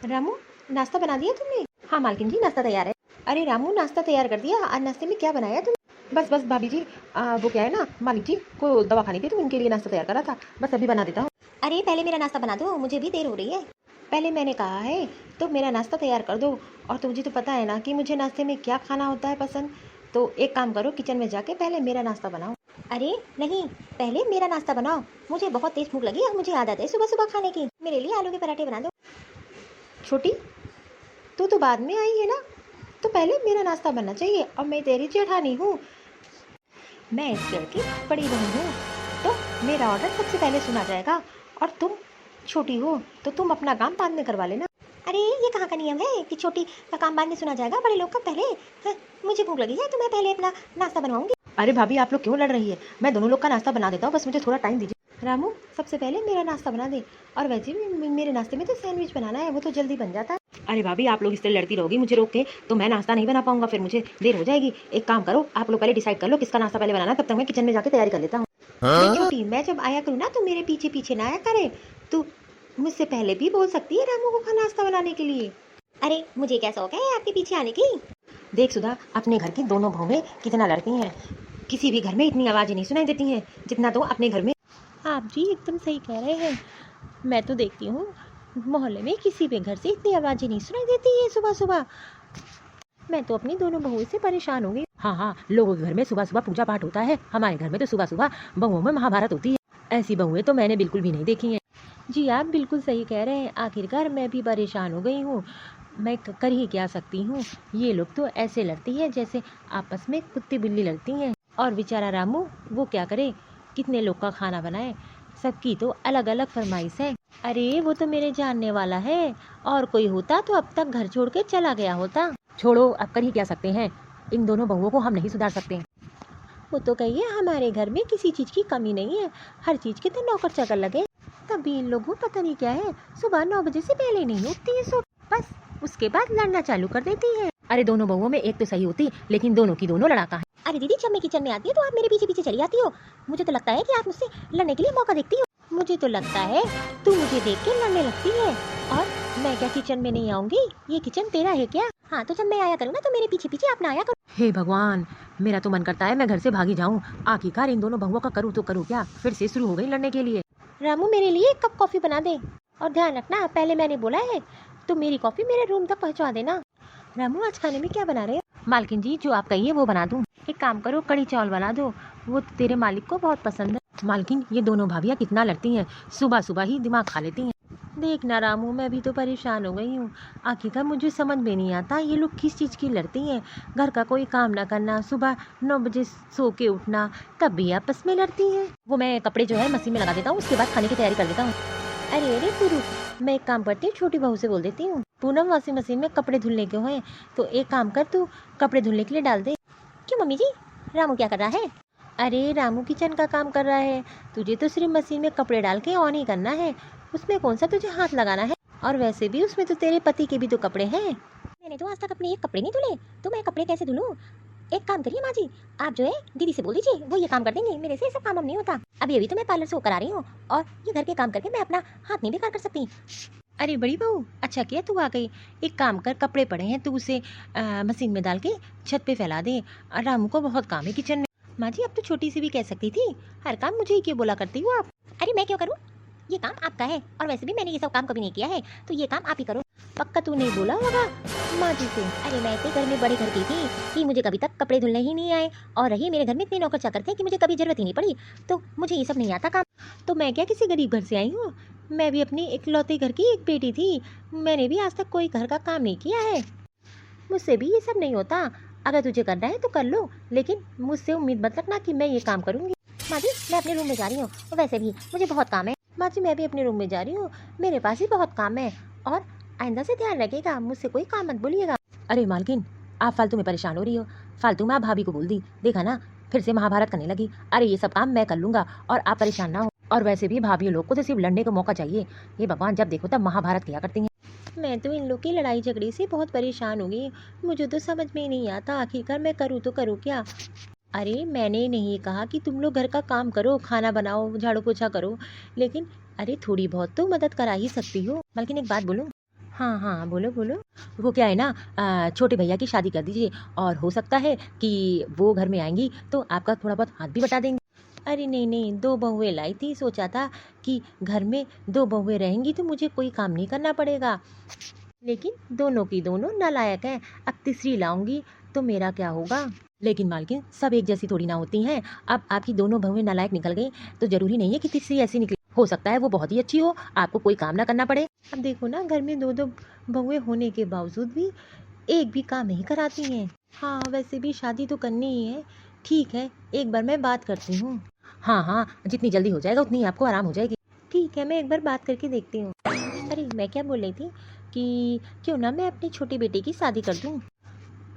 रामू, नाश्ता बना दिया तुमने? हाँ मालकिन जी, नाश्ता तैयार है। अरे रामू, नाश्ता तैयार कर दिया? आज नाश्ते में क्या बनाया तुम? बस बस भाभी जी, वो क्या है ना, मालिक जी को दवा खानी थी तो उनके लिए नाश्ता तैयार करा था, बस अभी बना देता हूँ। अरे पहले मेरा नाश्ता बना दो, मुझे भी देर हो रही है। पहले मैंने कहा है तो मेरा नाश्ता तैयार कर दो। और तुझे तो पता है ना कि मुझे नाश्ते में क्या खाना होता है पसंद। तो एक काम करो, किचन में जाके पहले मेरा नाश्ता बनाओ। अरे नहीं, पहले मेरा नाश्ता बनाओ। मुझे बहुत तेज भूख लगी और मुझे आदत है सुबह सुबह खाने की। मेरे लिए आलू के पराठे बना दो। छोटी, तू तो बाद में आई है ना, तो पहले मेरा नाश्ता बनना चाहिए। और मैं तेरी जेठानी हूँ, मैं इस घर की बड़ी बहू हूँ, तो मेरा ऑर्डर सबसे पहले सुना जाएगा। और तुम छोटी हो तो तुम अपना काम बाद में करवा लेना। अरे ये कहाँ का नियम है कि छोटी का काम बाद में सुना जाएगा, बड़े लोग का पहले। मुझे भूख लगी है तो मैं पहले अपना नाश्ता बनवाऊंगी। अरे भाभी, आप लोग क्यों लड़ रही है? मैं दोनों लोग का नाश्ता बना देता हूँ, बस मुझे थोड़ा टाइम दीजिए। रामू, सबसे पहले मेरा नाश्ता बना दे। और वैसे भी मेरे नाश्ते में तो सैंडविच बनाना है, वो तो जल्दी बन जाता है। अरे भाभी, आप लोग इससे लड़ती रहोगी मुझे रोक के, तो मैं नाश्ता नहीं बना पाऊंगा, फिर मुझे देर हो जाएगी। एक काम करो, आप लोग पहले डिसाइड कर लो किसका नाश्ता पहले बनाना है, तब तक मैं किचन में जाके तैयारी कर लेता हूँ। अरे छोटी, मैं जब आया करूँ ना तो मेरे पीछे पीछे ना आया करे। तू मुझसे पहले भी बोल सकती है रामू को नाश्ता बनाने के लिए। अरे मुझे क्या शौक है आपके पीछे आने की। देख सुधा, अपने घर की दोनों बहुएं कितना लड़ती हैं। किसी भी घर में इतनी आवाज़ें नहीं सुनाई देती हैं जितना तो अपने घर में। आप जी एकदम सही कह रहे हैं। मैं तो देखती हूँ मोहल्ले में किसी भी घर से इतनी आवाज़ें नहीं सुनाई देती है सुबह सुबह। मैं तो अपनी दोनों बहुओं से परेशान हो गई। हाँ हाँ, लोगों के घर में सुबह सुबह पूजा पाठ होता है, हमारे घर में तो सुबह सुबह बहुओं में महाभारत होती है। ऐसी बहुएं तो मैंने बिल्कुल भी नहीं देखी हैं। जी आप बिल्कुल सही कह रहे हैं, आखिरकार मैं भी परेशान हो गई हूँ। मैं कर ही क्या सकती हूँ। ये लोग तो ऐसे लड़ती है जैसे आपस में कुत्ती बिल्ली लड़ती हैं। और बेचारा रामू, वो क्या करे, कितने लोग का खाना बनाए, सबकी तो अलग अलग फरमाइश है। अरे वो तो मेरे जानने वाला है, और कोई होता तो अब तक घर छोड़ के चला गया होता। छोड़ो, अब कर ही क्या सकते हैं, इन दोनों बहुओं को हम नहीं सुधार सकते। वो तो कहिए हमारे घर में किसी चीज़ की कमी नहीं है, हर चीज़ के तो नौकर चाकर लगे। तभी इन लोगों को पता नहीं क्या है, सुबह 9 बजे से पहले नहीं उठती है सो बस उसके बाद लड़ना चालू कर देती है। अरे दोनों बहुओं में एक तो सही होती, लेकिन दोनों की दोनों लड़ाका है। अरे दीदी, जब मैं किचन में आती है तो आप मेरे पीछे पीछे चली आती हो। मुझे तो लगता है कि आप मुझसे लड़ने के लिए मौका देखती हो। मुझे तो लगता है तू मुझे देख के लड़ने लगती है। और मैं क्या किचन में नहीं आऊंगी? ये किचन तेरा है क्या? हाँ, तो जब मैं आया करूँ ना तो मेरे पीछे पीछे आप ना आया करो। हे भगवान, मेरा तो मन करता है मैं घर से भागी जाऊं। आखिरकार इन दोनों बहुओं का करूँ तो करूँ क्या, फिर से शुरू हो गई लड़ने के लिए। रामू, मेरे लिए एक कप कॉफ़ी बना दे। और ध्यान रखना, पहले मैंने बोला है तो मेरी कॉफ़ी मेरे रूम तक पहुंचा देना। रामू, आज खाने में क्या बना रहे हो? मालकिन जी, जो आप कहिए वो बना दूं। एक काम करो, कड़ी चावल बना दो, वो तेरे मालिक को बहुत पसंद है। मालकिन, ये दोनों भाभियाँ कितना लड़ती हैं, सुबह सुबह ही दिमाग खा लेती हैं। देखना रामू, मैं भी तो परेशान हो गई हूँ। आखिरकार मुझे समझ में नहीं आता ये लोग किस चीज़ की लड़ती हैं। घर का कोई काम ना करना, सुबह 9 बजे सो के उठना, तब भी आपस में लड़ती हैं। वो मैं कपड़े जो है मशीन में लगा देता हूँ, उसके बाद खाने की तैयारी कर देता हूँ। अरे अरे तू रुक, मैं एक काम करती हूँ, छोटी बहू से बोल देती हूँ। पूनम, वॉशिंग मशीन में कपड़े धुलने के हैं, तो एक काम कर, तू कपड़े धुलने के लिए डाल दे। क्यों मम्मी जी, रामू क्या कर रहा है? अरे रामू किचन का काम कर रहा है, तुझे तो सिर्फ मशीन में कपड़े डाल के ऑन ही करना है, उसमें कौन सा तुझे हाथ लगाना है। और वैसे भी उसमें तो तेरे पति के भी तो कपड़े हैं। मैंने तो आज तक अपने एक कपड़े नहीं धुले, तो मैं कपड़े कैसे धुलूं? एक काम करिए माँ जी, आप जो है दीदी से बोल दीजिए, वो ये काम कर देंगे, मेरे से ये सब काम नहीं होता। अभी अभी तो मैं पार्लर से होकर आ रही हूँ, और ये घर के काम करके मैं अपना हाथ नहीं बेकार कर सकती। अरे बड़ी बहू, अच्छा किया तू आ गई। एक काम कर, कपड़े पड़े हैं, तू उसे मशीन में डाल के छत पे फैला दे। रामू को बहुत काम है किचन में। माँ जी, अब तो छोटी सी भी कह सकती थी, हर काम मुझे ही क्यों बोला करती हो आप? अरे मैं क्यों करूँ, ये काम आपका है, और वैसे भी मैंने ये सब काम कभी नहीं किया है, तो ये काम आप ही करो। पक्का तू नहीं बोला होगा माँ जी से? अरे मैं इतने घर में बड़े घर की थी कि मुझे कभी तक कपड़े धुलने ही नहीं आए, और रही मेरे घर में इतने नौकर चाकर थे कि मुझे कभी जरूरत ही नहीं पड़ी, तो मुझे ये सब नहीं आता काम। तो मैं क्या किसी गरीब घर से आई हूँ? मैं भी अपनी इकलौते घर की एक बेटी थी, मैंने भी आज तक कोई घर का काम नहीं किया है, मुझसे भी ये सब नहीं होता। अगर तुझे करना है तो कर लो, लेकिन मुझसे उम्मीद मत रखना कि मैं ये काम करूँगी। माँ जी, मैं अपने रूम में जा रही हूँ, वैसे भी मुझे बहुत काम है। माँ जी, मैं भी अपने रूम में जा रही हूँ, मेरे पास ही बहुत काम है, और आइंदा से ध्यान रखिएगा, मुझसे कोई काम मत बोलिएगा। अरे मालकिन, आप फालतू में परेशान हो रही हो, फालतू में आप भाभी को बोल दी, देखा ना फिर से महाभारत करने लगी। अरे ये सब काम मैं कर लूँगा, और आप परेशान ना हो। और वैसे भी भाभी लोग को तो सिर्फ लड़ने का मौका चाहिए, ये भगवान जब देखो तब महाभारत किया करती हैं। मैं तो इन लोग की लड़ाई झगड़े से बहुत परेशान हो गई, मुझे तो समझ में नहीं आता आखिरकार मैं करूँ तो करूँ क्या। अरे मैंने नहीं कहा कि तुम लोग घर का काम करो, खाना बनाओ, झाड़ू पोछा करो, लेकिन अरे थोड़ी बहुत तो मदद करा ही सकती हो। बल्कि एक बात बोलूं? हाँ हाँ, बोलो बोलो। वो क्या है ना, छोटे भैया की शादी कर दीजिए, और हो सकता है कि वो घर में आएंगी तो आपका थोड़ा बहुत हाथ भी बटा देंगी। अरे नहीं नहीं, दो बहुएं लाई थी, सोचा था कि घर में दो बहुएं रहेंगी तो मुझे कोई काम नहीं करना पड़ेगा, लेकिन दोनों की दोनों नालायक हैं। अब तीसरी लाऊंगी तो मेरा क्या होगा। लेकिन मालकिन, सब एक जैसी थोड़ी ना होती हैं। अब आपकी दोनों बहुएं नालायक निकल गई तो जरूरी नहीं है कि तीसरी ऐसी निकले। हो सकता है वो बहुत ही अच्छी हो, आपको कोई काम ना करना पड़े। अब देखो ना, घर में दो दो बहुएं होने के बावजूद भी एक भी काम नहीं कराती हैं। हाँ, वैसे भी शादी तो करनी ही है। ठीक है, एक बार मैं बात करती हूँ। हाँ हाँ, जितनी जल्दी हो जाएगा उतनी आपको आराम हो जाएगी। ठीक है, मैं एक बार बात करके देखती हूँ। अरे मैं क्या बोल रही थी कि क्यों ना मैं अपनी छोटी बेटी की शादी कर दूँ।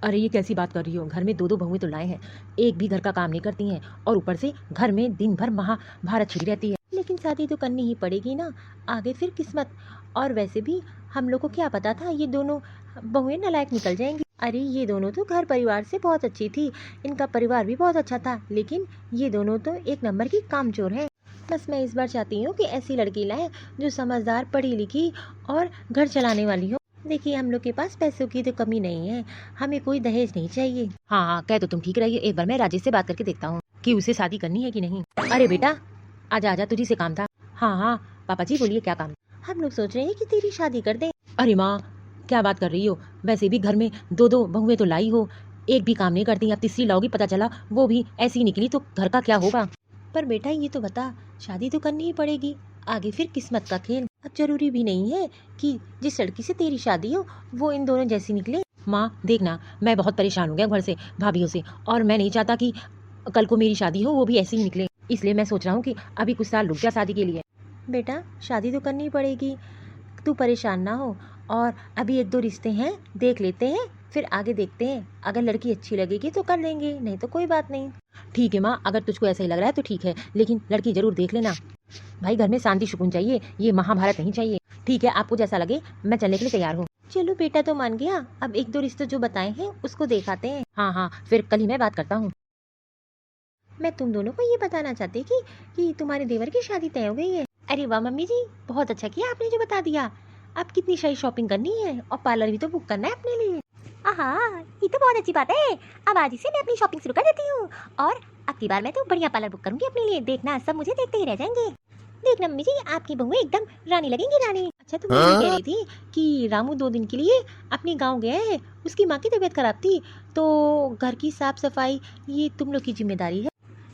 अरे ये कैसी बात कर रही हो, घर में दो दो बहुएं तो लाए हैं, एक भी घर का काम नहीं करती हैं, और ऊपर से घर में दिन भर महाभारत छिड़ी रहती है। लेकिन शादी तो करनी ही पड़ेगी ना, आगे फिर किस्मत। और वैसे भी हम लोग को क्या पता था ये दोनों बहुएं नालायक निकल जाएंगी। अरे ये दोनों तो घर परिवार से बहुत अच्छी थी, इनका परिवार भी बहुत अच्छा था, लेकिन ये दोनों तो एक नंबर की कामचोर हैं। बस मैं इस बार चाहती हूँ कि ऐसी लड़की लाएं जो समझदार, पढ़ी लिखी और घर चलाने वाली हो। देखिए, हम लोग के पास पैसों की तो कमी नहीं है, हमें कोई दहेज नहीं चाहिए। हाँ हाँ, कह तो तुम ठीक रही है, एक बार मैं राजेश से बात करके देखता हूँ कि उसे शादी करनी है कि नहीं। अरे बेटा, आजा आजा, तुझी से काम था। हाँ हाँ पापा जी, बोलिए क्या काम। हम लोग सोच रहे हैं कि तेरी शादी कर दें। अरे माँ, क्या बात कर रही हो, वैसे भी घर में दो दो बहुएं तो लाई हो, एक भी काम नहीं करती, अब तीसरी लाओगी, पता चला वो भी ऐसी निकली तो घर का क्या होगा। पर बेटा ये तो बता, शादी तो करनी ही पड़ेगी, आगे फिर किस्मत का खेल। अब जरूरी भी नहीं है कि जिस लड़की से तेरी शादी हो वो इन दोनों जैसी निकले। माँ देखना, मैं बहुत परेशान हो गया घर से, भाभीियों से, और मैं नहीं चाहता कि कल को मेरी शादी हो वो भी ऐसी ही निकले, इसलिए मैं सोच रहा हूँ कि अभी कुछ साल रुक जा शादी के लिए। बेटा शादी तो करनी पड़ेगी, तू परेशान ना हो, और अभी एक दो रिश्ते हैं, देख लेते हैं, फिर आगे देखते हैं, अगर लड़की अच्छी लगेगी तो कर लेंगे, नहीं तो कोई बात नहीं। ठीक है माँ, अगर तुझको ऐसा ही लग रहा है तो ठीक है, लेकिन लड़की जरूर देख लेना। भाई घर में शांति सुकून चाहिए, ये महाभारत नहीं चाहिए। ठीक है, आपको जैसा लगे, मैं चलने के लिए तैयार हूँ। चलो बेटा तो मान गया, अब एक दो रिश्ते जो बताए हैं उसको देखाते हैं। हाँ हाँ, फिर कल ही मैं बात करता हूँ। मैं तुम दोनों को ये बताना चाहती कि तुम्हारे देवर की शादी तय हो गई है। अरे वाह मम्मी जी, बहुत अच्छा किया आपने जो बता दिया। अब कितनी सारी शॉपिंग करनी है, और पार्लर भी तो बुक करना है अपने लिए। आहा, ये तो बहुत अच्छी बात है। अब आज ही से मैं अपनी शॉपिंग शुरू कर देती हूँ, और अब की बार मैं तो बढ़िया पार्लर बुक करूंगी अपने लिए, देखना सब मुझे देखते ही रह जाएंगे। देखना मम्मी जी, आपकी बहुएं एकदम रानी लगेंगी, रानी। अच्छा तुम ये कह रही थी कि रामू 2 दिन के लिए अपने गांव गया है, उसकी माँ की तबीयत खराब थी, तो घर की साफ सफाई ये तुम लोग की जिम्मेदारी है।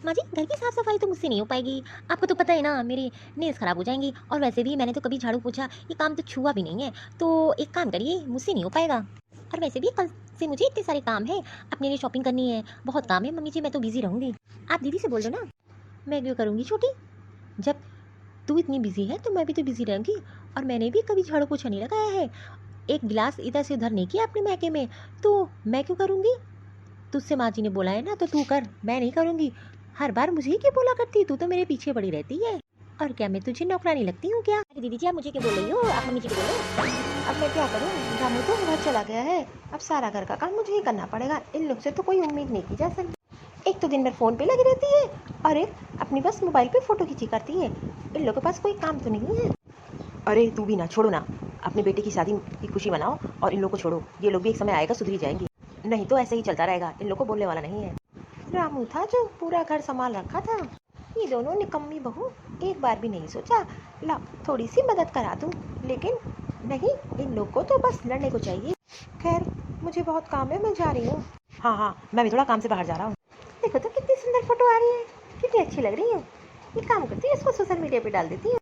माँ जी, घर की साफ सफाई तो मुझसे नहीं हो पाएगी, आपको तो पता है ना मेरे नेल्स खराब हो जाएंगी, और वैसे भी मैंने तो कभी झाड़ू पोछा ये काम तो छुआ भी नहीं है, तो एक काम करिए, मुझसे नहीं हो पाएगा। और वैसे भी कल से मुझे इतने सारे काम है, अपने लिए शॉपिंग करनी है, बहुत काम है मम्मी जी, मैं तो बिजी रहूंगी। आप दीदी से बोल दो ना। मैं क्यों करूँगी छोटी, जब तू इतनी बिजी है तो मैं भी तो बिजी रहूंगी, और मैंने भी कभी झाड़ू पोछा नहीं लगाया है, एक गिलास इधर से उधर नहीं किया अपने मैके में, तो मैं क्यों करूँगी। तुझसे माँ जी ने बोला है ना तो तू कर, मैं नहीं करूँगी। हर बार मुझे ही क्यों बोला करती, तू तो मेरे पीछे पड़ी रहती है, और क्या मैं तुझे नौकरानी लगती हूँ क्या। अरे दीदी जी, आप मुझे क्या बोल रही हो, आप मम्मी जी को बोलो। अब मैं क्या करूँ, रामू तो घर चला गया है, अब सारा घर का काम मुझे ही करना पड़ेगा, इन लोग से तो कोई उम्मीद नहीं की जा सकती। एक तो दिन भर फ़ोन पे लगी रहती है, और एक अपनी बस मोबाइल पे फ़ोटो खींची करती है, इन लोगों के पास कोई काम तो नहीं है। अरे तू भी ना, छोड़ो ना, अपनी बेटी की शादी की खुशी मनाओ, और इन लोग को छोड़ो, ये लोग भी एक समय आएगा सुधरी जाएंगे, नहीं तो ऐसे ही चलता रहेगा, इन लोग को बोलने वाला नहीं है। रामू था जो पूरा घर संभाल रखा था, ये दोनों निकम्मी बहू एक बार भी नहीं सोचा ला थोड़ी सी मदद करा दूं, लेकिन नहीं, इन लोग को तो बस लड़ने को चाहिए। खैर मुझे बहुत काम है, मैं जा रही हूँ। हाँ हाँ, मैं भी थोड़ा काम से बाहर जा रहा हूँ। देखो तो कितनी सुंदर फोटो आ रही है, कितनी अच्छी लग रही है, ये काम करती है, इसको सोशल मीडिया पे डाल देती हूँ।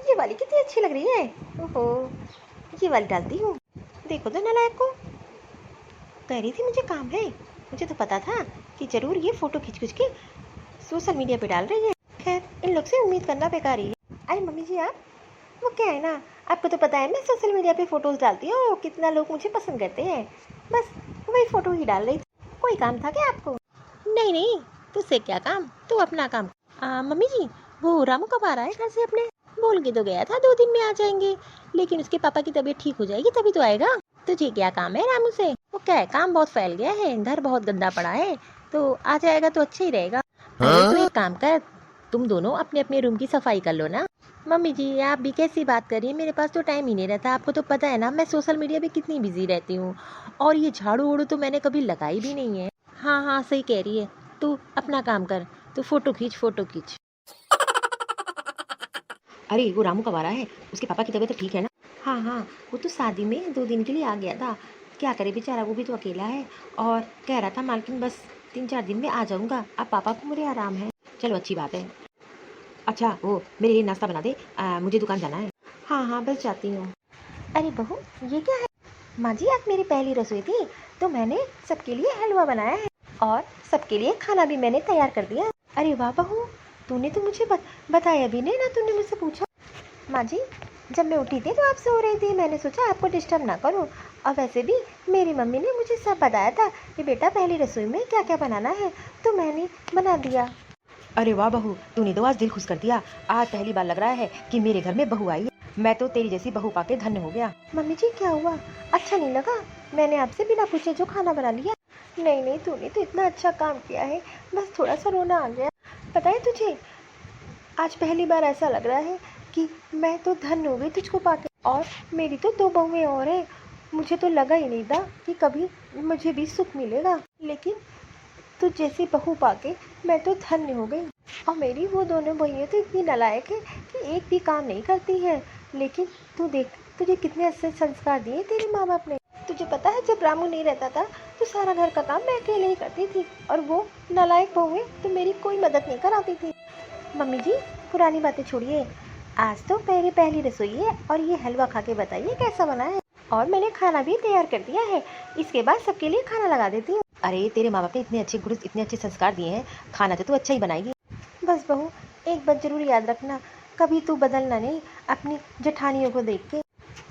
ये वाली कितनी अच्छी लग रही है, ओहो, ये वाली डालती हूँ। देखो तो नालायक को, कह रही थी मुझे काम है, मुझे तो पता था कि जरूर ये फोटो खींच खींच के सोशल मीडिया पे डाल रही है। खैर इन लोग से उम्मीद करना बेकार ही है। अरे मम्मी जी, आप वो क्या है ना, आपको तो पता है मैं सोशल मीडिया पे फोटोज डालती हूँ, कितना लोग मुझे पसंद करते हैं, बस वही फोटो ही डाल रही थी। कोई काम था क्या आपको। नहीं नहीं, तुझसे क्या काम, तू अपना काम। मम्मी जी, वो रामू कब आ रहा है घर से अपने, बोल के तो गया था 2 दिन में आ जाएंगे, लेकिन उसके पापा की तबीयत ठीक हो जाएगी तभी तो आएगा। तुझे क्या काम है रामू से, वो क्या है, काम बहुत फैल गया है, घर बहुत गंदा पड़ा है, तो आ जाएगा तो अच्छा ही रहेगा। अरे तो एक काम कर, तुम दोनों अपने अपने रूम की सफाई कर लो ना। मम्मी जी आप भी कैसी बात कर रही हैं, मेरे पास तो टाइम ही नहीं रहता। आपको तो पता है ना मैं सोशल मीडिया पे कितनी बिजी रहती हूँ। और ये झाड़ू ओड़ू तो मैंने कभी लगाई भी नहीं है। हाँ हाँ सही कह रही है। तू अपना काम कर, तू फोटो खींच फोटो खींच। अरे वो रामू कब आ रहा है? उसके पापा की तबीयत तो ठीक है ना? हाँ हाँ, वो तो शादी में 2 दिन के लिए आ गया था। क्या करे बेचारा, वो भी तो अकेला है। और कह रहा था मालकिन बस 3-4 दिन में आ जाऊंगा, अब पापा को मेरे आराम है। चलो अच्छी बात है। अच्छा वो मेरे लिए नाश्ता बना दे, मुझे दुकान जाना है। हाँ हाँ बस जाती हूँ। अरे बहू ये क्या है? माँ जी आज मेरी पहली रसोई थी तो मैंने सबके लिए हलवा बनाया है और सबके लिए खाना भी मैंने तैयार कर दिया। अरे वाह बहू, तूने तो मुझे बताया भी नहीं ना, तूने मुझसे पूछा। माँ जी जब मैं उठी थी तो आप सो रही थी, मैंने सोचा आपको डिस्टर्ब ना करूं। और वैसे भी मेरी मम्मी ने मुझे सब बताया था कि बेटा पहली रसोई में क्या क्या बनाना है, तो मैंने बना दिया। अरे वाह बहू, तूने तो आज दिल खुश कर दिया। आज पहली बार लग रहा है कि मेरे घर में बहू आई है। मैं तो तेरी जैसी बहू पाके धन्य हो गया। मम्मी जी क्या हुआ, अच्छा नहीं लगा? मैंने आपसे बिना पूछे जो खाना बना लिया। नहीं नहीं, तूने तो इतना अच्छा काम किया है, बस थोड़ा सा रोना आ गया। पता है तुझे, आज पहली बार ऐसा लग रहा है कि मैं तो धन्य हो गई तुझको पाके। और मेरी तो 2 बहुएं और हैं। मुझे तो लगा ही नहीं था कि कभी मुझे भी सुख मिलेगा, लेकिन तुझ जैसी बहू पाके मैं तो धन्य हो गई। और मेरी वो दोनों बहनें तो इतनी नालायक है कि एक भी काम नहीं करती है। लेकिन तू देख, तुझे कितने अच्छे संस्कार दिए तेरे माँ बाप ने। तुझे पता है जब रामू नहीं रहता था तो सारा घर का काम मैं अकेले ही करती थी, और वो नालायक बहुएं तो मेरी कोई मदद नहीं कराती थी। मम्मी जी पुरानी बातें छोड़िए, आज तो मेरी पहली रसोई है और ये हलवा खा के बताइए कैसा बना है। और मैंने खाना भी तैयार कर दिया है, इसके बाद सबके लिए खाना लगा देती हूँ। अरे तेरे माँ बाप ने इतने अच्छे गुण इतने अच्छे संस्कार दिए हैं, खाना तो तू अच्छा ही बनाएगी। बस बहू एक बात जरूर याद रखना, कभी तू बदलना नहीं अपनी जेठानियों को देख के।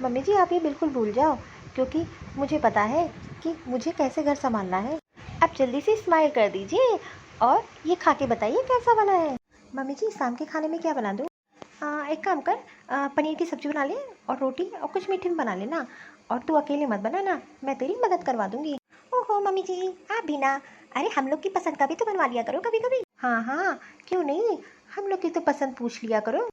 मम्मी जी आप ये बिल्कुल भूल जाओ, क्योंकि मुझे पता है कि मुझे कैसे घर संभालना है। आप जल्दी से स्माइल कर दीजिए और ये खा के बताइए कैसा बना है। मम्मी जी शाम के खाने में क्या बना दूँ? एक काम कर, पनीर की सब्जी बना ले और रोटी और कुछ मीठे में बना लेना। और तू अकेले मत बनाना, मैं तेरी मदद करवा दूंगी। ओहो मम्मी जी आप भी ना, अरे हम लोग की पसंद का भी तो बनवा लिया करो कभी कभी। हाँ हाँ क्यों नहीं, हम लोग की तो पसंद पूछ लिया करो।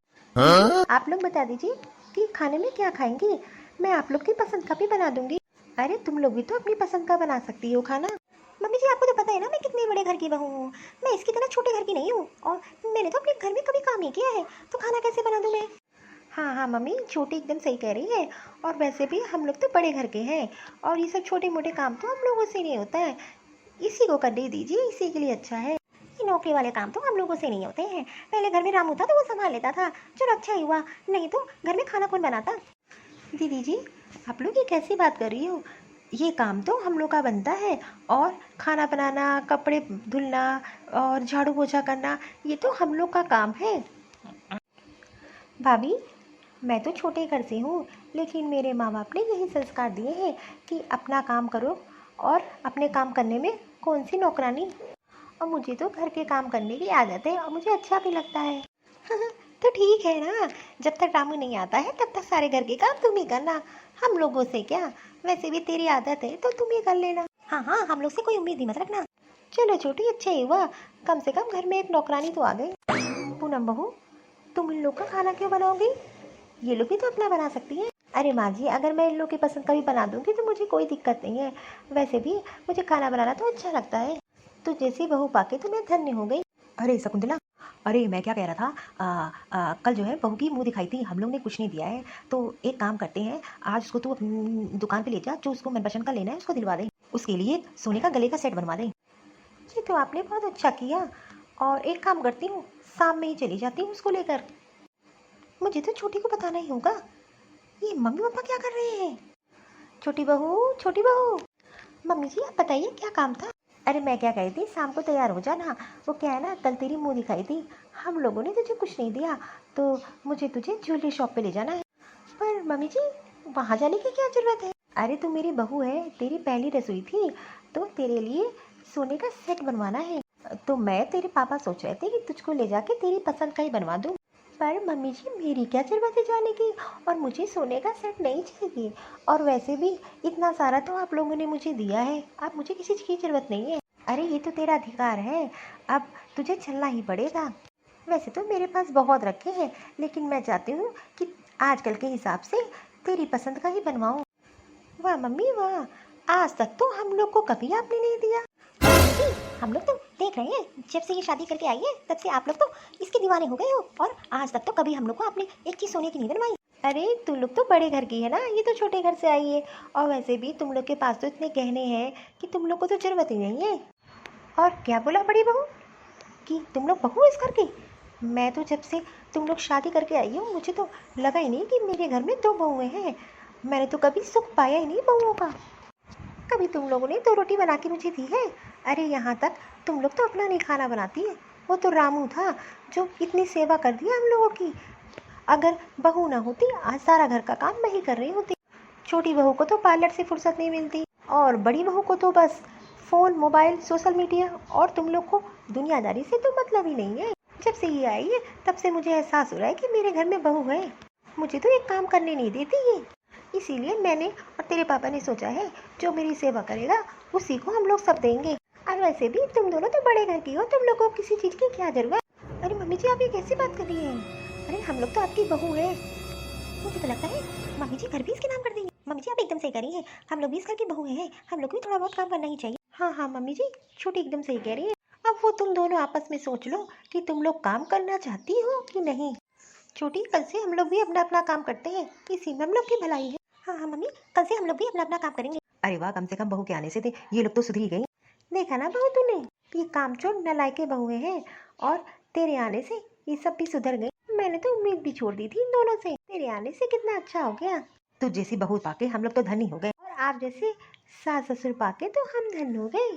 आप लोग बता दीजिए कि खाने में क्या खाएंगी, मैं आप लोग की पसंद का भी बना दूंगी। अरे तुम लोग भी तो अपनी पसंद का बना सकती हो खाना। मम्मी जी आपको तो पता है ना मैं कितने बड़े घर की बहू हूँ, मैं इसकी तरह छोटे घर की नहीं हूँ। और मैंने तो अपने घर में कभी काम ही किया है, तो खाना कैसे बना दूँ मैं? हाँ हाँ मम्मी छोटी एकदम सही कह रही है। और वैसे भी हम लोग तो बड़े घर के हैं, और ये सब छोटे मोटे काम तो हम लोगों से नहीं होता है। इसी को कर दे दीजिए, इसी के लिए अच्छा है। ये नौकरी वाले काम तो हम लोगों से नहीं होते हैं, पहले घर में रामू था तो वो संभाल लेता था। चलो अच्छा ही हुआ, नहीं तो घर में खाना कौन बनाता। दीदी जी आप लोग ये कैसी बात कर रही हो, ये काम तो हम लोग का बनता है। और खाना बनाना, कपड़े धुलना और झाड़ू पोछा करना, ये तो हम लोग का काम है। भाभी मैं तो छोटे घर से हूँ, लेकिन मेरे माँ बाप ने यही संस्कार दिए हैं कि अपना काम करो और अपने काम करने में कौन सी नौकरानी। और मुझे तो घर के काम करने की आदत है और मुझे अच्छा भी लगता है। तो ठीक है ना, जब तक रामू नहीं आता है तब तक सारे घर के काम तुम ही करना, हम लोगों से क्या। वैसे भी तेरी आदत है तो तुम ही कर लेना। हाँ हाँ हम लोग से कोई उम्मीद ही मत रखना। चलो छोटी अच्छा ही हुआ, कम से कम घर में एक नौकरानी तो आ गई। पूनम बहू तुम इन लोग का खाना क्यों बनाओगी, ये लोग भी तो अपना बना सकती हैं। अरे माँ जी अगर मैं इन लोग की पसंद का भी बना दूंगी तो मुझे कोई दिक्कत नहीं है। वैसे भी मुझे खाना बनाना तो अच्छा लगता है, तो जैसी बहू पाके तो मैं धन्य हो गई। अरे शकुंतला, अरे मैं क्या कह रहा था, कल जो है बहू की मुंह दिखाई थी, हम लोग ने कुछ नहीं दिया है। तो एक काम करते हैं, आज उसको तू अपनी दुकान पे ले जा, जो उसको मनपसंद का लेना है उसको दिलवा दे, उसके लिए सोने का गले का सेट बनवा दे। ये तो आपने बहुत अच्छा किया। और एक काम करती हूँ, शाम में ही चली जाती हूँ उसको लेकर। मुझे तो छोटी को बताना ही होगा, ये मम्मी पापा क्या कर रहे हैं। छोटी बहू छोटी बहू। मम्मी जी आप बताइए क्या काम था। अरे मैं क्या कही थी, शाम को तैयार हो जाना। वो क्या है ना, कल तेरी मुंह दिखाई थी, हम लोगों ने तुझे कुछ नहीं दिया, तो मुझे तुझे ज्वेलरी शॉप पे ले जाना है। पर मम्मी जी वहाँ जाने की क्या जरूरत है। अरे तू मेरी बहू है, तेरी पहली रसोई थी, तो तेरे लिए सोने का सेट बनवाना है। तो मैं तेरे पापा सोच रहे थे कि तुझको ले जाके तेरी पसंद का ही बनवा दूँ। पर मम्मी जी मेरी क्या जरूरत है जाने की, और मुझे सोने का सेट नहीं चाहिए। और वैसे भी इतना सारा तो आप लोगों ने मुझे दिया है, अब मुझे किसी चीज़ की जरूरत नहीं है। अरे ये तो तेरा अधिकार है, अब तुझे चलना ही पड़ेगा। वैसे तो मेरे पास बहुत रखे हैं, लेकिन मैं चाहती हूँ कि आजकल के हिसाब से तेरी पसंद का ही बनवाऊँ। वाह मम्मी वाह, आज तक तो हम लोग को कभी आपने नहीं दिया। जी, हम लोग तो देख रहे हैं, जब से ये शादी करके आई है तब से आप लोग तो इसके दीवाने हो गए हो, और आज तक तो कभी हम लोग को आपने एक चीज़ सोने की नहीं बनवाई। अरे तुम लोग तो बड़े घर की है ना, ये तो छोटे घर से आई है, और वैसे भी तुम लोग के पास तो इतने गहने हैं कि तुम लोग को तो जरूरत ही नहीं है। और क्या बोला बड़ी बहू कि तुम लोग बहू इस घर की? मैं तो जब से तुम लोग शादी करके आई हो मुझे तो लगा ही नहीं कि मेरे घर में 2 बहुएं हैं। मैंने तो कभी सुख पाया ही नहीं बहुओं का। कभी तुम लोगों ने 2 रोटी बना के मुझे दी है? अरे यहाँ तक तुम लोग तो अपना नहीं खाना बनाती है। वो तो रामू था जो इतनी सेवा कर दिया हम लोगों की। अगर बहू ना होती आज सारा घर का काम मैं ही कर रही होती। छोटी बहू को तो पार्लर से फुर्सत नहीं मिलती, और बड़ी बहू को तो बस फ़ोन, मोबाइल, सोशल मीडिया, और तुम लोग को दुनियादारी से तो मतलब ही नहीं है। जब से ये आई है तब से मुझे एहसास हो रहा है कि मेरे घर में बहू है। मुझे तो एक काम करने नहीं देती ये, इसीलिए मैंने और तेरे पापा ने सोचा है जो मेरी सेवा करेगा उसी को हम लोग सब देंगे। और वैसे भी तुम दोनों तो बड़े घर की हो, तुम लोग को किसी चीज़ की क्या जरूरत है? अरे मम्मी जी, आप ये कैसी बात कर रही हैं? अरे हम लोग तो आपकी बहू है। मुझे तो लगता है मम्मी जी घर भी इसके नाम कर देंगे। मम्मी जी आप एकदम सही कह रही हैं, हम लोग भी इस घर की बहू हैं, हम लोग भी थोड़ा बहुत काम करना ही चाहिए। हाँ हाँ मम्मी जी, छोटी एकदम सही कह रही है। अब वो तुम दोनों आपस में सोच लो कि तुम लोग काम करना चाहती हो कि नहीं। छोटी, कल से हम लोग भी अपना अपना काम करते हैं, इसी में हम लोग की भलाई है। हाँ हाँ मम्मी, कल से हम लोग भी अपना अपना काम करेंगे। अरे वाह, कम से कम बहू के आने से थे ये लोग तो सुधरी गई। देखा ना बहू तूने, ये कामचोर नलायके बहुएं हैं, और तेरे आने से ये सब भी सुधर गई। मैंने तो उम्मीद भी छोड़ दी थी इन दोनों से, तेरे आने से कितना अच्छा हो गया। तू जैसी बहू पाके हम लोग तो धनी हो गए, और आप जैसे सास ससुर पाके तो हम धन हो गए।